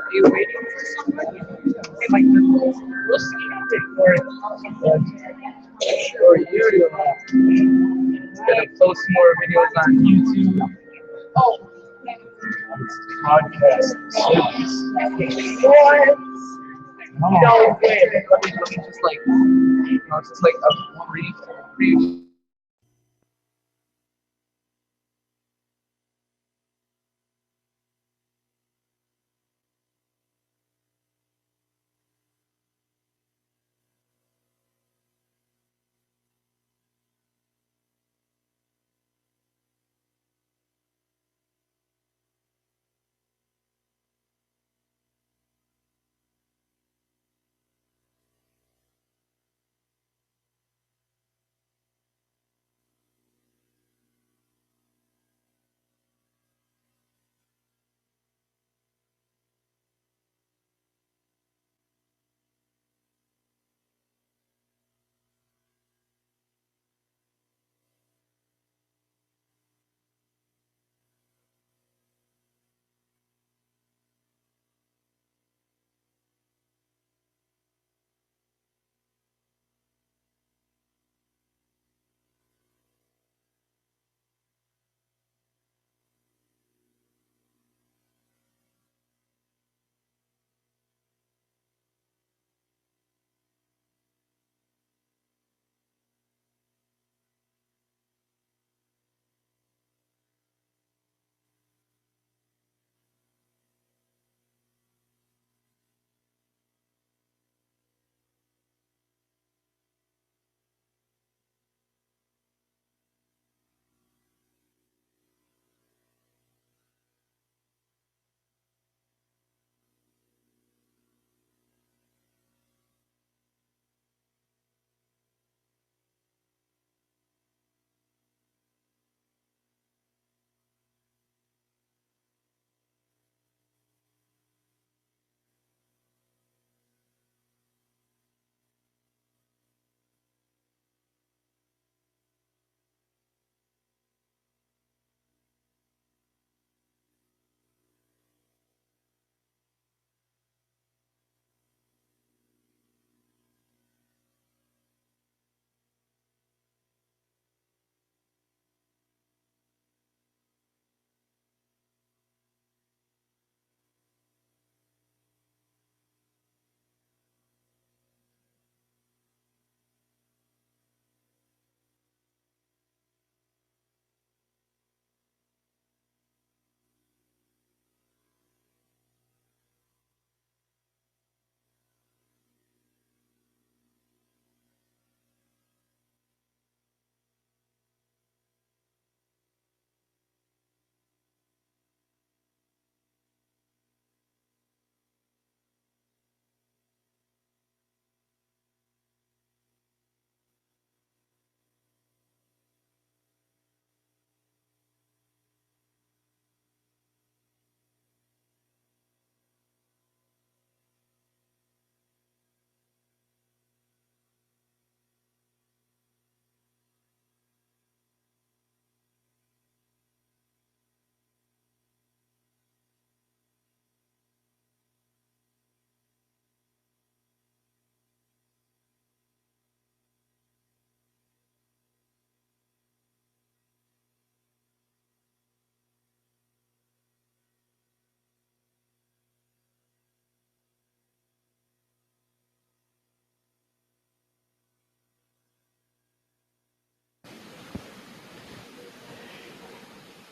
Are you waiting for somebody? Hey, Mike, we'll see for sure you're gonna post more videos on YouTube. Oh, podcast service. What? No way. Let me just like, just like a brief.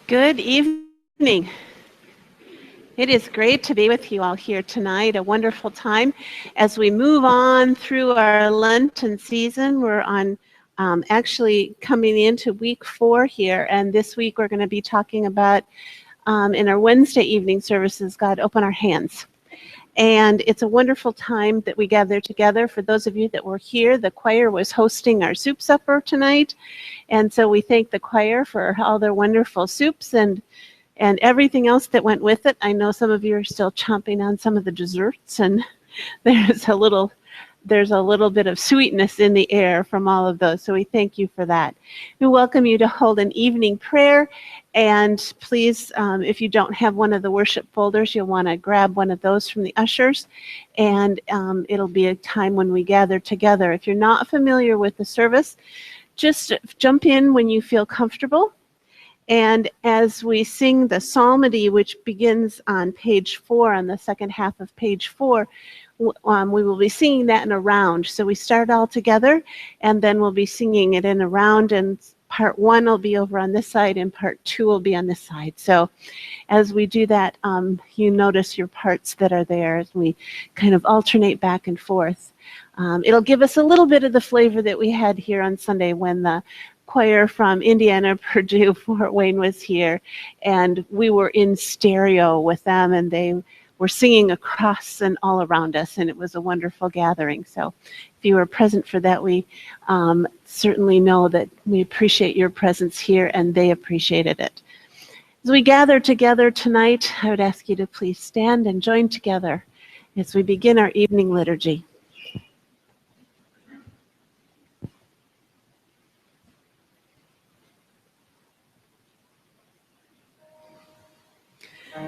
Good evening. It is great to be with you all here tonight. A wonderful time as we move on through our Lenten season. We're on actually coming into week 4 here, and this week we're going to be talking about in our Wednesday evening services, God, open our hands. And it's a wonderful time that we gather together. For those of you that were here, the choir was hosting our soup supper tonight. And so we thank the choir for all their wonderful soups and everything else that went with it. I know some of you are still chomping on some of the desserts, and there's a little bit of sweetness in the air from all of those. So we thank you for that. We welcome you to hold an evening prayer. And please, if you don't have one of the worship folders, you'll want to grab one of those from the ushers. And it'll be a time when we gather together. If you're not familiar with the service, just jump in when you feel comfortable. And as we sing the psalmody, which begins on page 4, on the second half of page 4, we will be singing that in a round. So we start all together, and then we'll be singing it in a round, and part 1 will be over on this side, and part 2 will be on this side. So as we do that, you notice your parts that are there as we kind of alternate back and forth. It'll give us a little bit of the flavor that we had here on Sunday when the choir from Indiana, Purdue, Fort Wayne was here, and we were in stereo with them, and they were singing across and all around us, and it was a wonderful gathering. So if you were present for that, we certainly know that we appreciate your presence here, and they appreciated it. As we gather together tonight, I would ask you to please stand and join together as we begin our evening liturgy.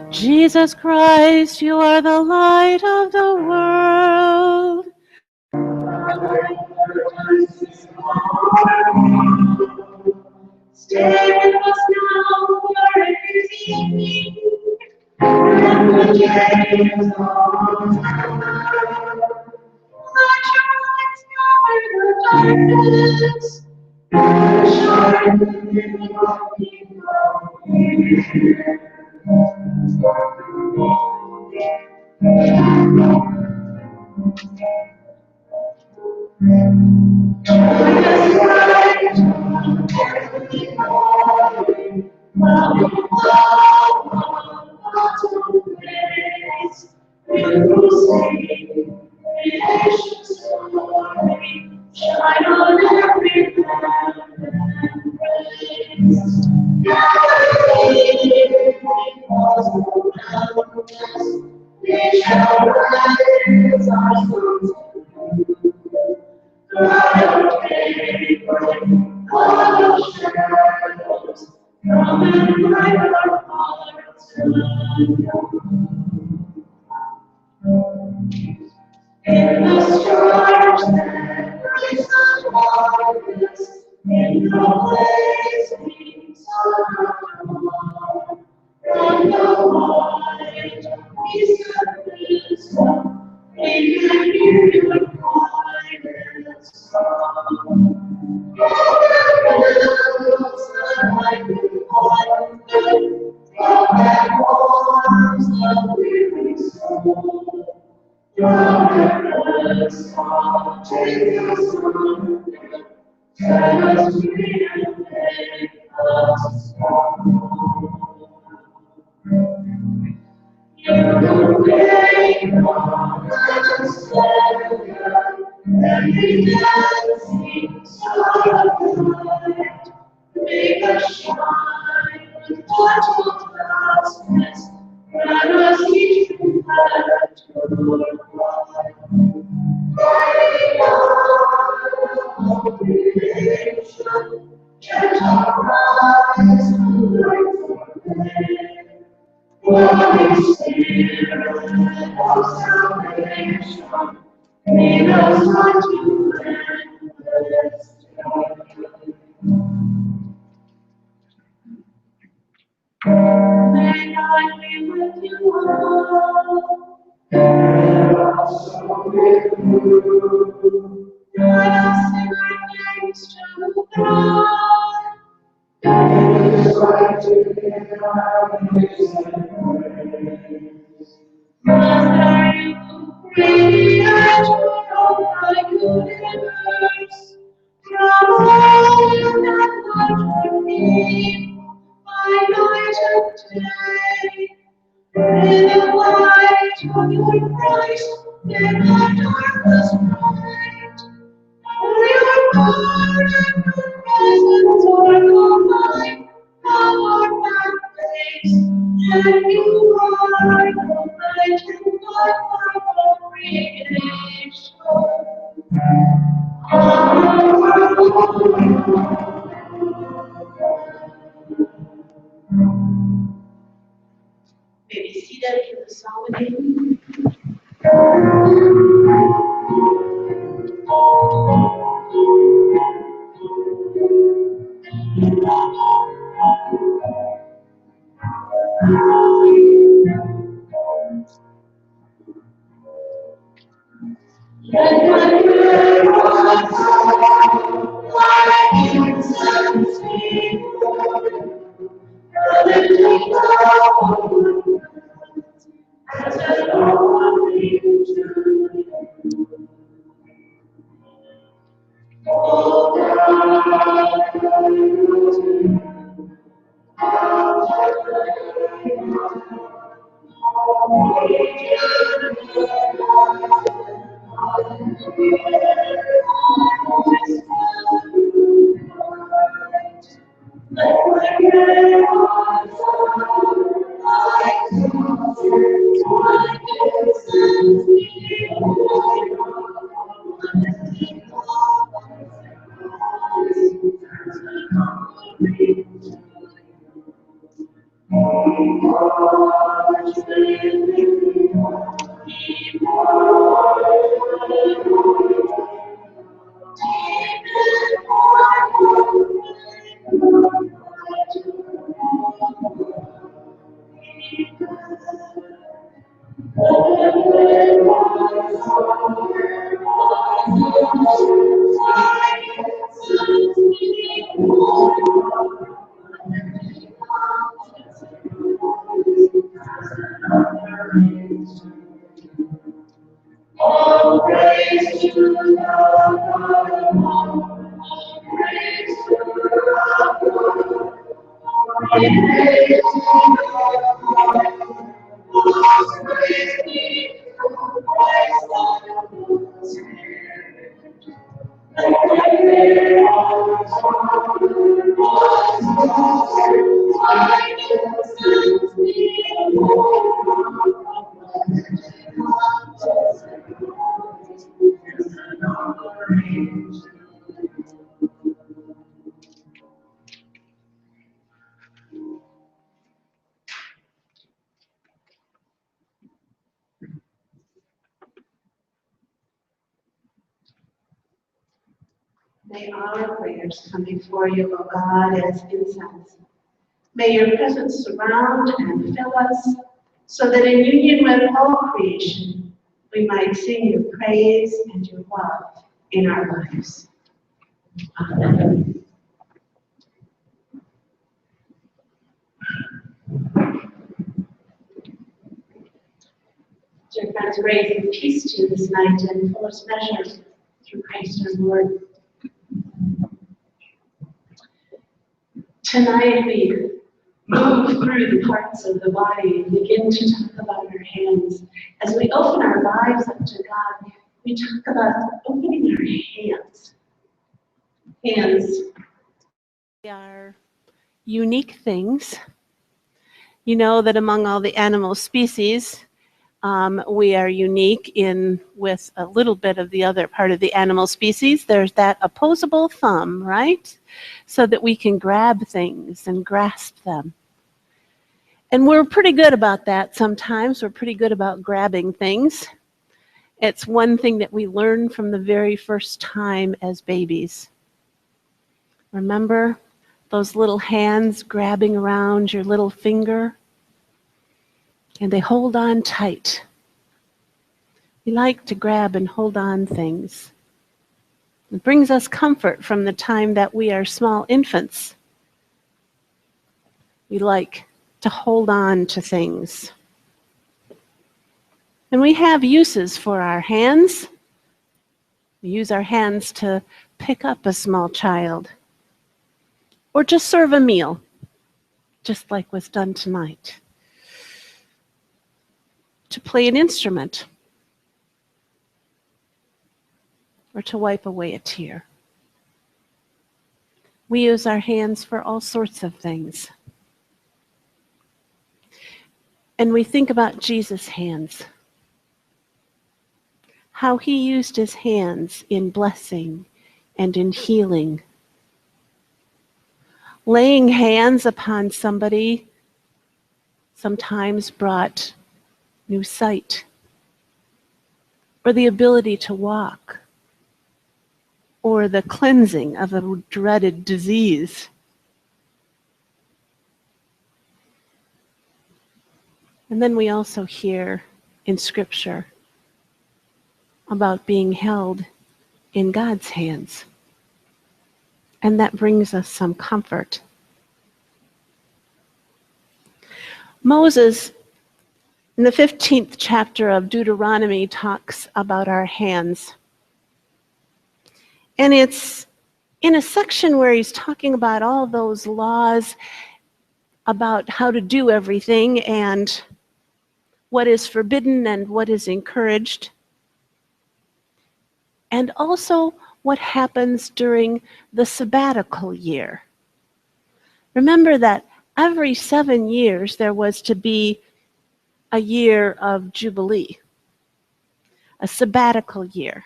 Jesus Christ, you are the light of the world. Stay with us now for everything. And the day is over. Let your lights cover the darkness. Shine in your people here. Shine on every path and praise. We shall rise our souls to God faithful, God of shadows, come and light our hearts in the stars that rise on marvelous, in the blazing sun of dawn, from the wide east wisdom, we can hear your quiet song. Like the water, that warms the weary soul. Your song, Jesus, set us free and make us strong. You make our Savior, every dancing star of light. Make us shine with gentle vastness, grant us each path to your light. Holy God of creation, gentle rise to light for day. Holy Spirit of salvation, lead us unto endless joy. May I be with you all. And also with you. Let us sing our thanks to God. Master, you creator of my universe, from all that light would be, by night and day. In the light of your Christ, in the darkness bright, for your power and your presence are combined, thou art that place, and you are the light and life of all creation. May be seated in the psalmody. Let my prayer rise like incense before the lifting of as an offering to you. Oh all praise to the Lord, all praise to the Lord, praise to the Lord, all praise be to Christ the Spirit. And when all songs, like incense May our prayers come before you, O God, as incense. May your presence surround and fill us, so that in union with all creation, we might sing your praise and your love in our lives. Amen. Dear friends, grace and peace to you this night in fullest measure through Christ our Lord. Tonight we move through the parts of the body and begin to talk about our hands. As we open our lives up to God, we talk about opening our hands. Hands. They are unique things. You know that among all the animal species, we are unique in with a little bit of the other part of the animal species. There's that opposable thumb, right? So that we can grab things and grasp them. And we're pretty good about that sometimes. We're pretty good about grabbing things. It's one thing that we learn from the very first time as babies. Remember those little hands grabbing around your little finger? And they hold on tight. We like to grab and hold on things. It brings us comfort from the time that we are small infants. We like to hold on to things. And we have uses for our hands. We use our hands to pick up a small child or to serve a meal, just like was done tonight. To play an instrument or to wipe away a tear. We use our hands for all sorts of things. And we think about Jesus' hands, how he used his hands in blessing and in healing. Laying hands upon somebody sometimes brought new sight or the ability to walk or the cleansing of a dreaded disease. And then we also hear in Scripture about being held in God's hands. And that brings us some comfort. Moses, in the 15th chapter of Deuteronomy, talks about our hands. And it's in a section where he's talking about all those laws about how to do everything and what is forbidden and what is encouraged. And also what happens during the sabbatical year. Remember that every 7 years there was to be a year of Jubilee, a sabbatical year.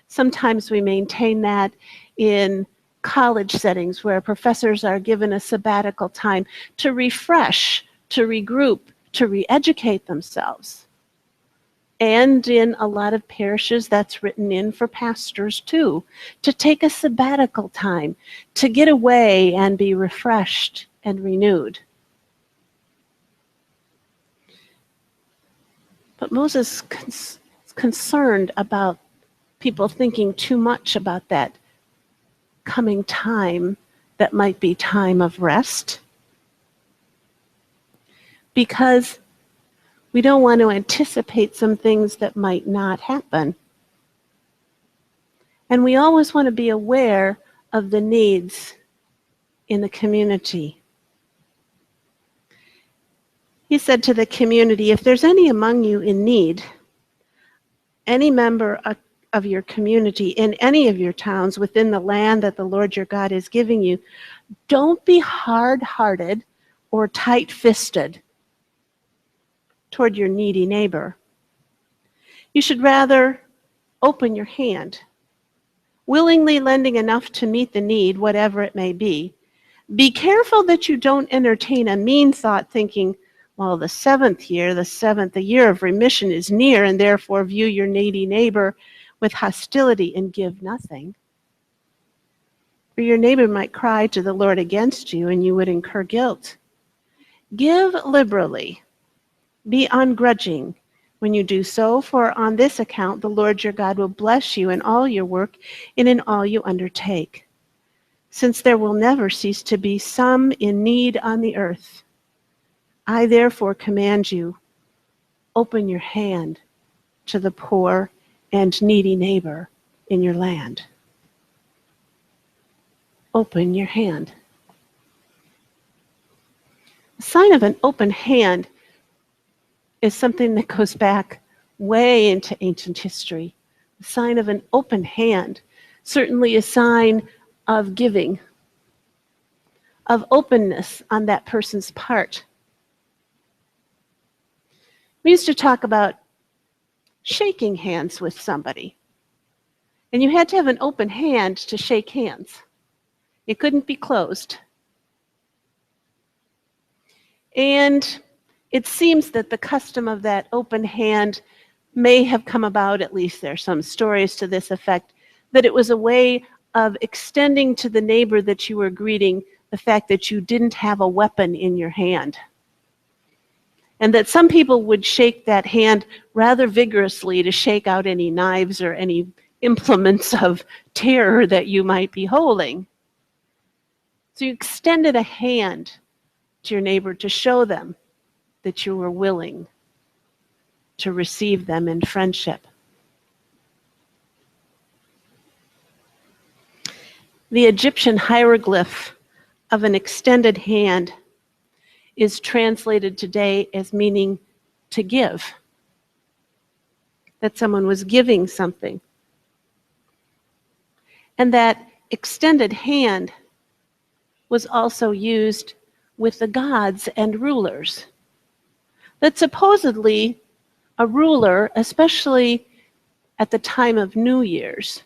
Sometimes we maintain that in college settings where professors are given a sabbatical time to refresh, to regroup, to re-educate themselves. And in a lot of parishes, that's written in for pastors too, to take a sabbatical time, to get away and be refreshed and renewed. But Moses is concerned about people thinking too much about that coming time that might be time of rest, because we don't want to anticipate some things that might not happen. And we always want to be aware of the needs in the community. He said to the community, if there's any among you in need, any member of your community in any of your towns within the land that the Lord your God is giving you, don't be hard-hearted or tight-fisted toward your needy neighbor. You should rather open your hand, willingly lending enough to meet the need, whatever it may be. Be careful that you don't entertain a mean thought thinking, well, the year of remission is near, and therefore view your needy neighbor with hostility and give nothing. Or your neighbor might cry to the Lord against you, and you would incur guilt. Give liberally. Be ungrudging when you do so, for on this account the Lord your God will bless you in all your work and in all you undertake, since there will never cease to be some in need on the earth. I therefore command you, open your hand to the poor and needy neighbor in your land. Open your hand. A sign of an open hand is something that goes back way into ancient history. The sign of an open hand, certainly a sign of giving, of openness on that person's part. We used to talk about shaking hands with somebody, and you had to have an open hand to shake hands. It couldn't be closed. And it seems that the custom of that open hand may have come about, at least there are some stories to this effect, that it was a way of extending to the neighbor that you were greeting the fact that you didn't have a weapon in your hand. And that some people would shake that hand rather vigorously to shake out any knives or any implements of terror that you might be holding. So you extended a hand to your neighbor to show them that you were willing to receive them in friendship. The Egyptian hieroglyph of an extended hand is translated today as meaning to give, that someone was giving something. And that extended hand was also used with the gods and rulers. That supposedly a ruler, especially at the time of New Year's,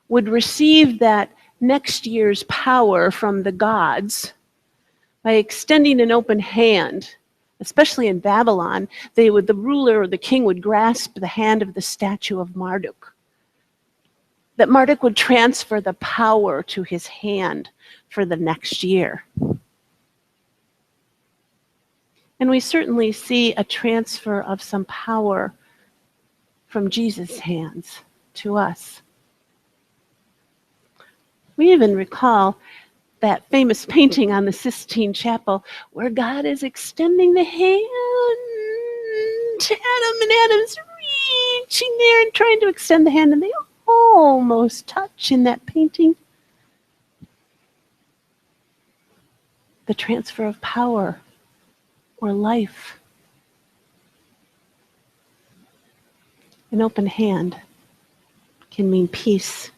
would receive that next year's power from the gods by extending an open hand. Especially in Babylon, the ruler or the king would grasp the hand of the statue of Marduk. That Marduk would transfer the power to his hand for the next year. And we certainly see a transfer of some power from Jesus' hands to us. We even recall that famous painting on the Sistine Chapel where God is extending the hand to Adam, and Adam's reaching there and trying to extend the hand, and they almost touch in that painting. The transfer of power or life. An open hand can mean peace.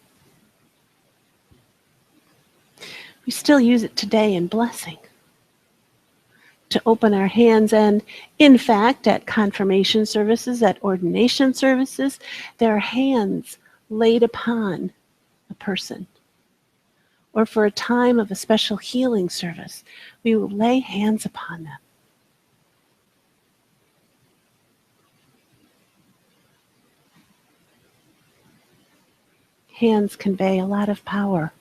We still use it today in blessing, to open our hands. And in fact, at confirmation services, at ordination services, there are hands laid upon a person. Or for a time of a special healing service, we will lay hands upon them. Hands convey a lot of power.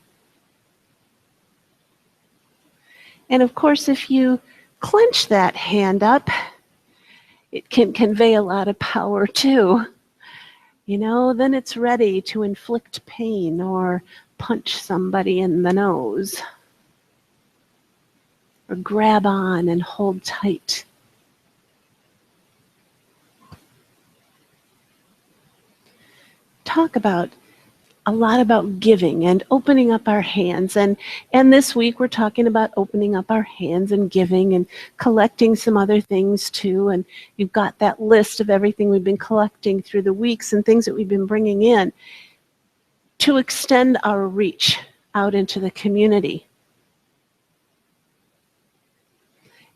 And of course, if you clench that hand up, it can convey a lot of power too. Then it's ready to inflict pain or punch somebody in the nose, or grab on and hold tight. Talk a lot about giving and opening up our hands. And this week we're talking about opening up our hands and giving and collecting some other things too. And you've got that list of everything we've been collecting through the weeks and things that we've been bringing in to extend our reach out into the community.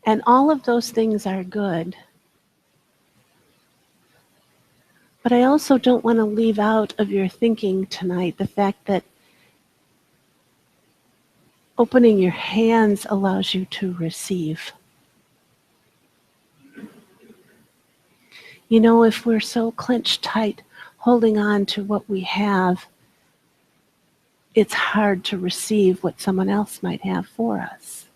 And all of those things are good. But I also don't want to leave out of your thinking tonight the fact that opening your hands allows you to receive. If we're so clenched tight, holding on to what we have, it's hard to receive what someone else might have for us.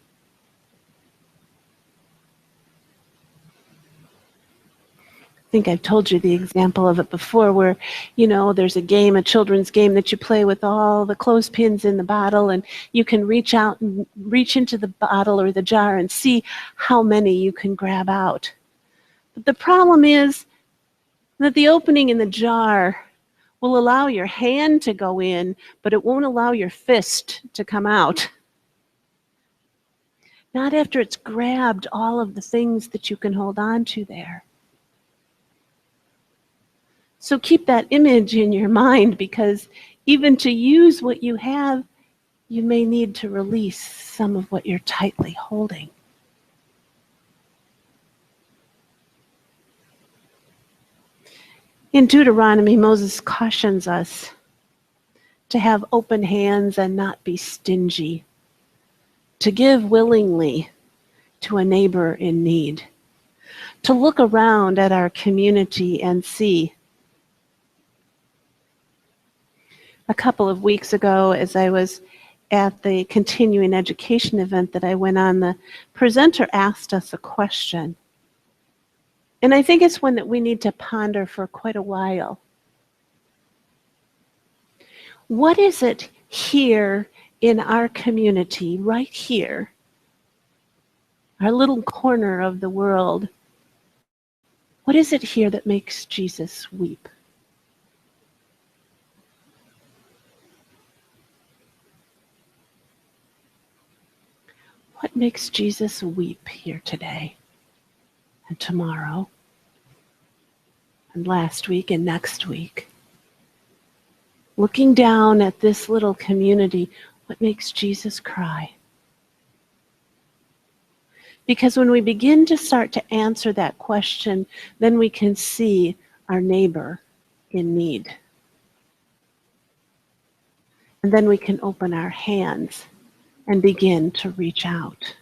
I think I've told you the example of it before where, there's a children's game that you play with all the clothespins in the bottle, and you can reach out and reach into the bottle or the jar and see how many you can grab out. But the problem is that the opening in the jar will allow your hand to go in, but it won't allow your fist to come out. Not after it's grabbed all of the things that you can hold on to there. So keep that image in your mind, because even to use what you have, you may need to release some of what you're tightly holding. In Deuteronomy, Moses cautions us to have open hands and not be stingy, to give willingly to a neighbor in need, to look around at our community and see. A couple of weeks ago, as I was at the continuing education event that I went on, the presenter asked us a question. And I think it's one that we need to ponder for quite a while. What is it here in our community, right here, our little corner of the world, what is it here that makes Jesus weep? What makes Jesus weep here today and tomorrow and last week and next week? Looking down at this little community, what makes Jesus cry? Because when we begin to start to answer that question, then we can see our neighbor in need. And then we can open our hands and begin to reach out.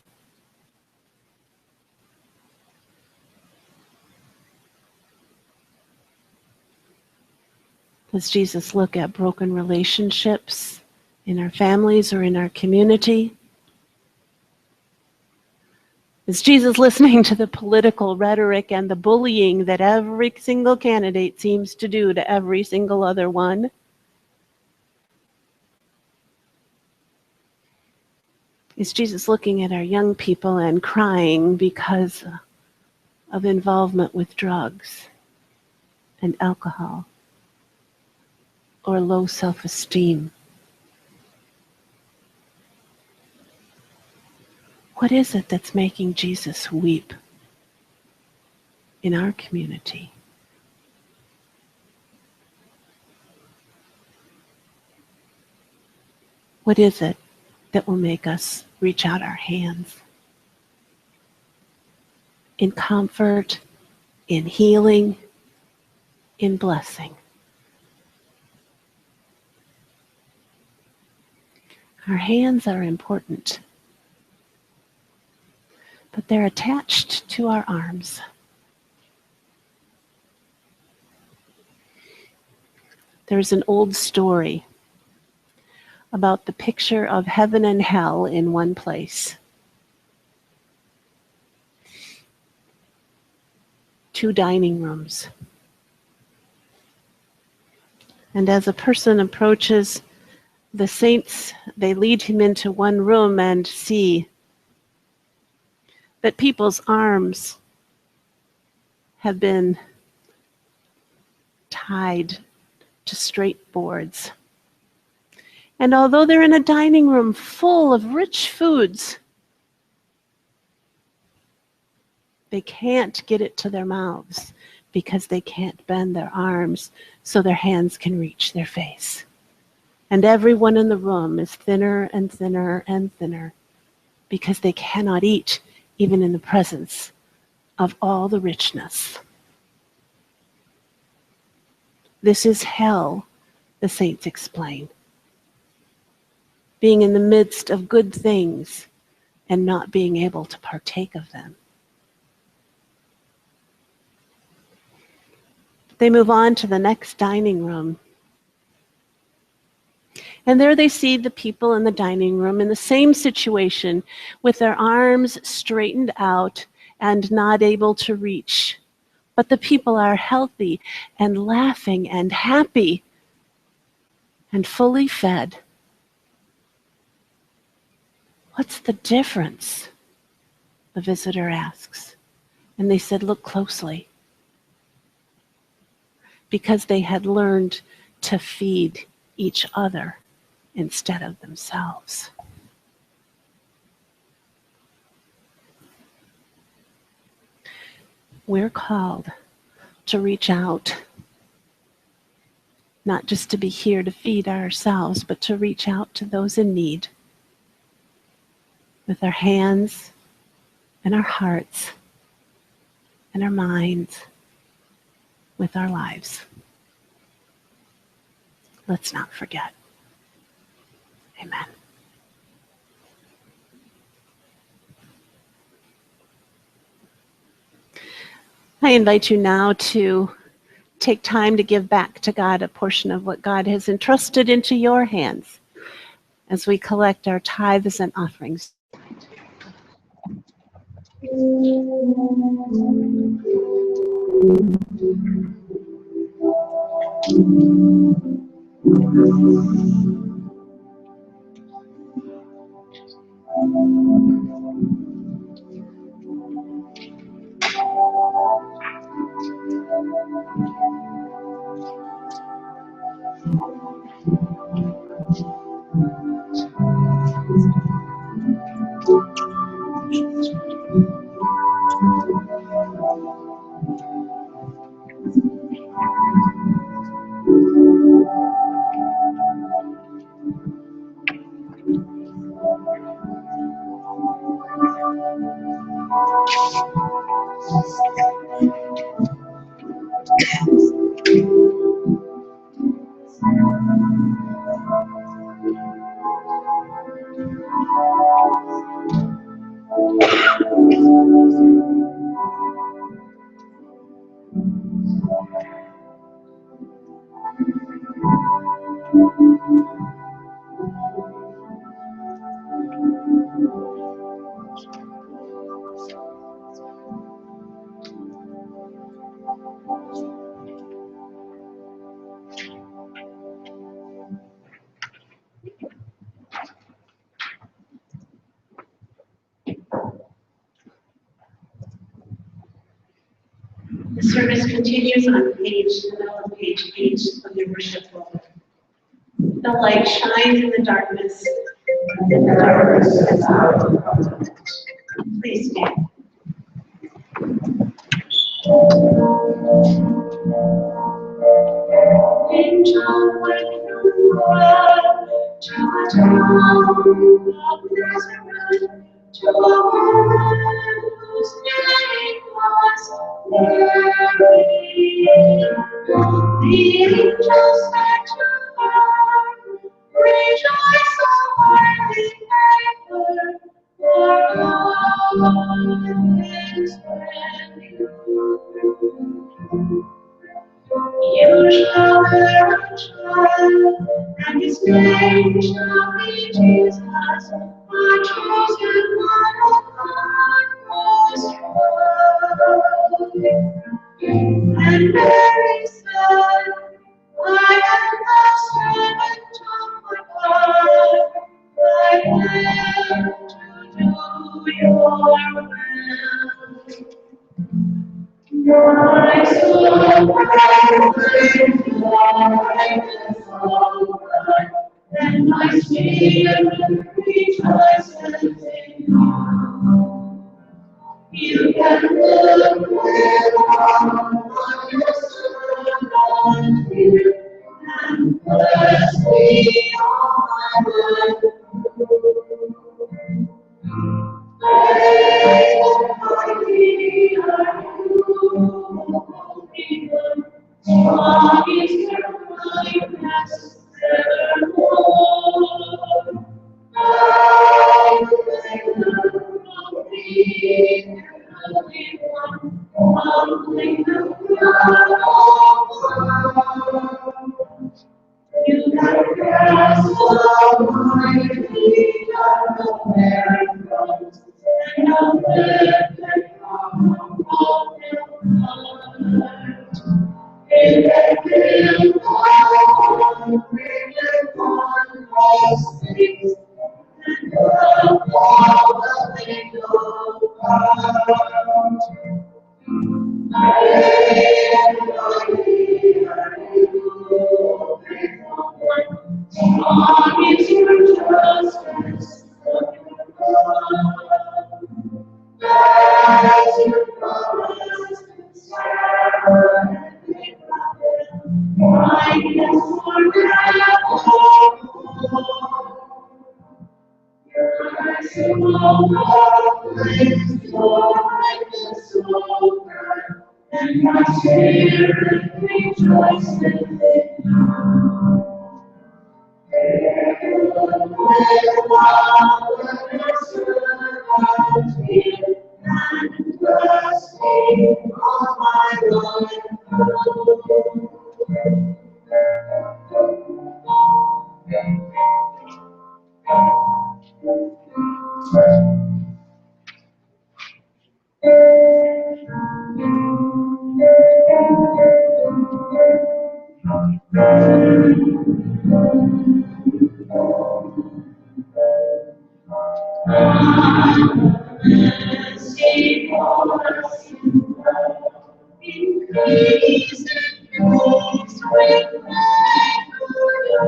Does Jesus look at broken relationships in our families or in our community? Is Jesus listening to the political rhetoric and the bullying that every single candidate seems to do to every single other one? Is Jesus looking at our young people and crying because of involvement with drugs and alcohol or low self-esteem? What is it that's making Jesus weep in our community? What is it that will make us reach out our hands in comfort, in healing, in blessing? Our hands are important, but they're attached to our arms. There's an old story about the picture of heaven and hell in one place. Two dining rooms. And as a person approaches the saints, they lead him into one room and see that people's arms have been tied to straight boards. And although they're in a dining room full of rich foods, they can't get it to their mouths because they can't bend their arms so their hands can reach their face. And everyone in the room is thinner and thinner and thinner because they cannot eat even in the presence of all the richness. This is hell, the saints explain. Being in the midst of good things and not being able to partake of them. They move on to the next dining room. And there they see the people in the dining room in the same situation with their arms straightened out and not able to reach. But the people are healthy and laughing and happy and fully fed. What's the difference? The visitor asks. And they said, look closely. Because they had learned to feed each other instead of themselves. We're called to reach out, not just to be here to feed ourselves, but to reach out to those in need with our hands and our hearts and our minds, with our lives. Let's not forget. Amen. I invite you now to take time to give back to God a portion of what God has entrusted into your hands as we collect our tithes and offerings. The service continues on page 8 of your worship book. The light shines in the darkness, and in the darkness is out. Please stand. Angel went from God to a town of Nazareth, to a woman whose name was Mary. The angel said to her, rejoice, O highly favored, for God is with you. You shall bear a child, and his name shall be Jesus, the chosen one of God Most High. And Mary said, I am the servant of my God. I am to do your will. My soul praise the Lord, and my spirit rejoices in you. You can look on your servant here, and bless me all my life. Strong is your kindness evermore. I will be the one, humbling the crown of you have cast all my feet on the barren roads, and have lifted from a broken heart. In the field of brilliant on those things, and of all the things of God. Strong is your justice, as your promise kindness forever. And my spirit rejoices in you. With marvelous servants here, and bless me all my life. See for us in peace and peace we pray for you.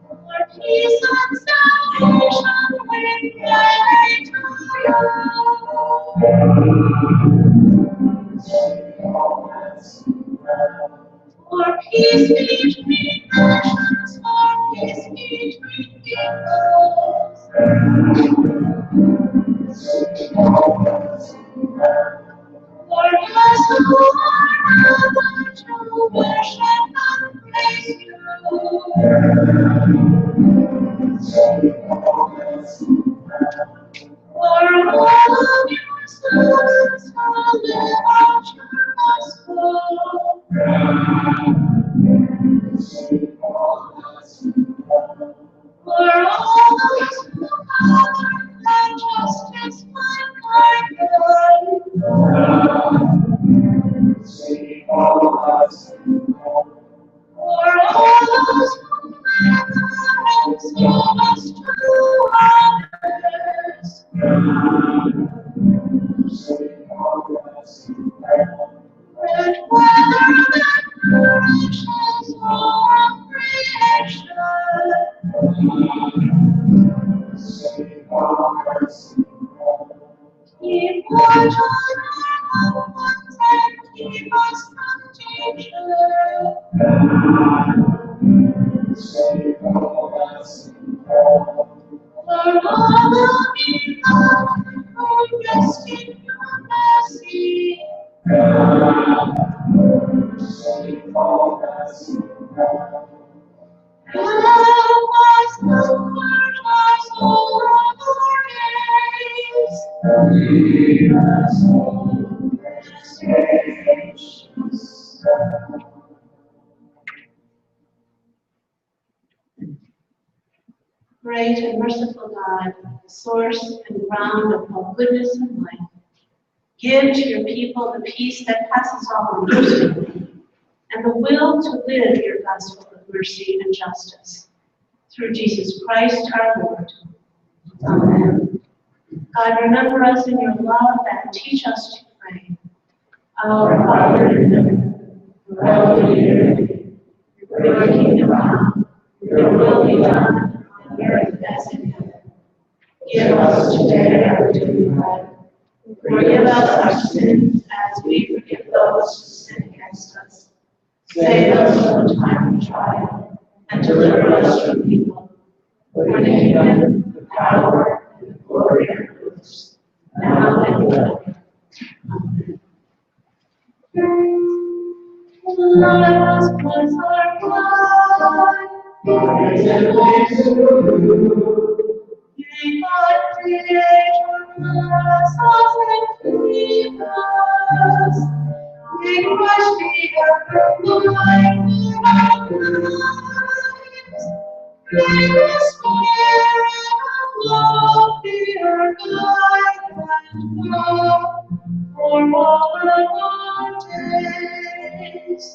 For peace and salvation we pray to you. For peace between nations, for peace between peoples. For us who are gathered to worship and praise you. For all of your sons who live out your gospel. For all those who govern and justice find their For all those who gather and service to others. That whether that creatures or creation, keep watch on our loved ones and keep us from danger. For all of you who rest in your mercy. Help us, comfort us all of our days. Lead us home, gracious. Great and merciful God, source and ground of all goodness and life, give to your people the peace that passes all understanding, and the will to live your gospel of mercy and justice. Through Jesus Christ our Lord. Amen. God, remember us in your love and teach us to pray. Our Father in heaven, hallowed be your name. Your kingdom come, your will be done, on earth as in heaven. Give us today our daily bread. Forgive us our sins as we forgive those who sin against us. Save us from the time of trial, and deliver us from evil. For the kingdom, the power, and the glory are yours, now and forever. Amen. Let us bless our God. May God Creator bless us and keep us. May Christ be ever alive in our lives. May the Spirit of love be our guide and love for all of our days.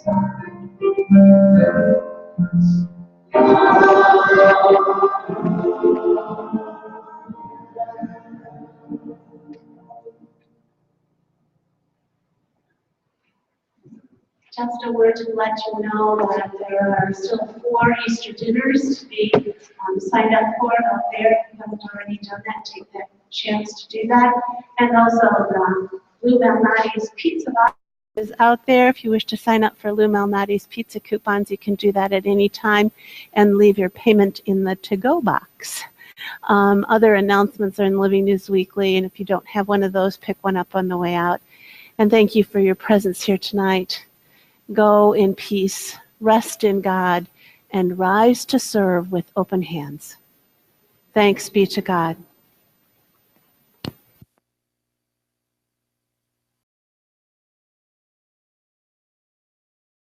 Just a word to let you know that there are still 4 Easter dinners to be signed up for out there. If you haven't already done that, take that chance to do that. And also the Lou Malnati's Pizza Box is out there. If you wish to sign up for Lou Malnati's pizza coupons, you can do that at any time and leave your payment in the to-go box. Other announcements are in Living News Weekly, and if you don't have one of those, pick one up on the way out. And thank you for your presence here tonight. Go in peace, rest in God, and rise to serve with open hands. Thanks be to God.